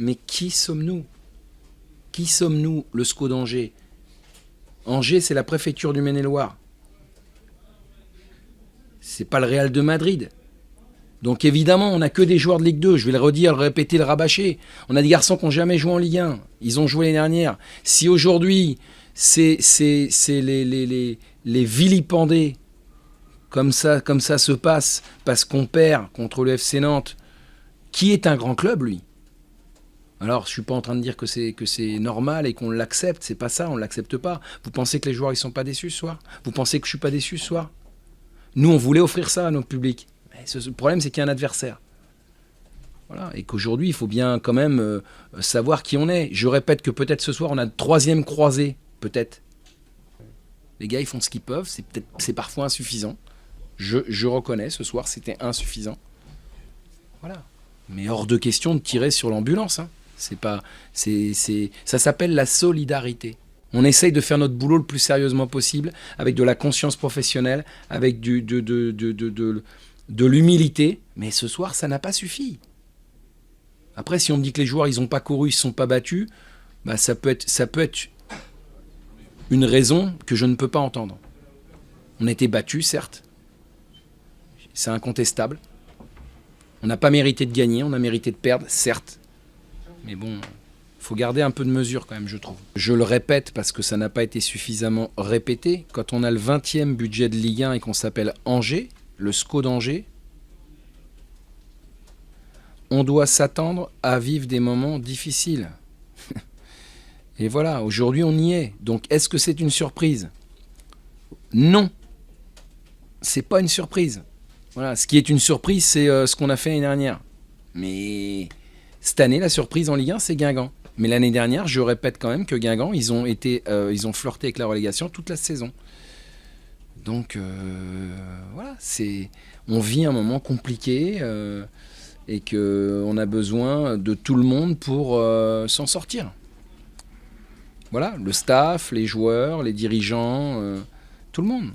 Mais qui sommes-nous? Qui sommes-nous, le SCO d'Angers? Angers, c'est la préfecture du Maine-et-Loire. C'est pas le Real de Madrid. Donc évidemment, on n'a que des joueurs de Ligue 2. Je vais le redire, le répéter, le rabâcher. On a des garçons qui n'ont jamais joué en Ligue 1. Ils ont joué l'année dernière. Si aujourd'hui, c'est les vilipendés, comme ça se passe, parce qu'on perd contre le FC Nantes, qui est un grand club, lui. Alors, je ne suis pas en train de dire que c'est normal et qu'on l'accepte. C'est pas ça, on ne l'accepte pas. Vous pensez que les joueurs ne sont pas déçus ce soir? Vous pensez que je ne suis pas déçu ce soir? Nous, on voulait offrir ça à notre public. Le problème, c'est qu'il y a un adversaire. Voilà. Et qu'aujourd'hui, il faut bien quand même savoir qui on est. Je répète que peut-être ce soir, on a une troisième croisée. Peut-être. Les gars, ils font ce qu'ils peuvent. C'est parfois insuffisant. Je reconnais, ce soir, c'était insuffisant. Voilà. Mais hors de question de tirer sur l'ambulance. Hein. Ça s'appelle la solidarité. On essaye de faire notre boulot le plus sérieusement possible, avec de la conscience professionnelle, avec de l'humilité, mais ce soir, ça n'a pas suffi. Après, si on me dit que les joueurs, ils n'ont pas couru, ils ne se sont pas battus, bah, ça peut être une raison que je ne peux pas entendre. On a été battus, certes. C'est incontestable. On n'a pas mérité de gagner, on a mérité de perdre, certes. Mais bon, il faut garder un peu de mesure quand même, je trouve. Je le répète parce que ça n'a pas été suffisamment répété. Quand on a le 20e budget de Ligue 1 et qu'on s'appelle Angers, le SCO d'Angers, on doit s'attendre à vivre des moments difficiles. Et voilà, aujourd'hui on y est. Donc est-ce que c'est une surprise? Non, c'est pas une surprise. Voilà, ce qui est une surprise, c'est ce qu'on a fait l'année dernière. Mais cette année, la surprise en Ligue 1, c'est Guingamp. Mais l'année dernière, je répète quand même que Guingamp, ils ont flirté avec la relégation toute la saison. Donc voilà, on vit un moment compliqué et qu'on a besoin de tout le monde pour s'en sortir. Voilà, le staff, les joueurs, les dirigeants, tout le monde.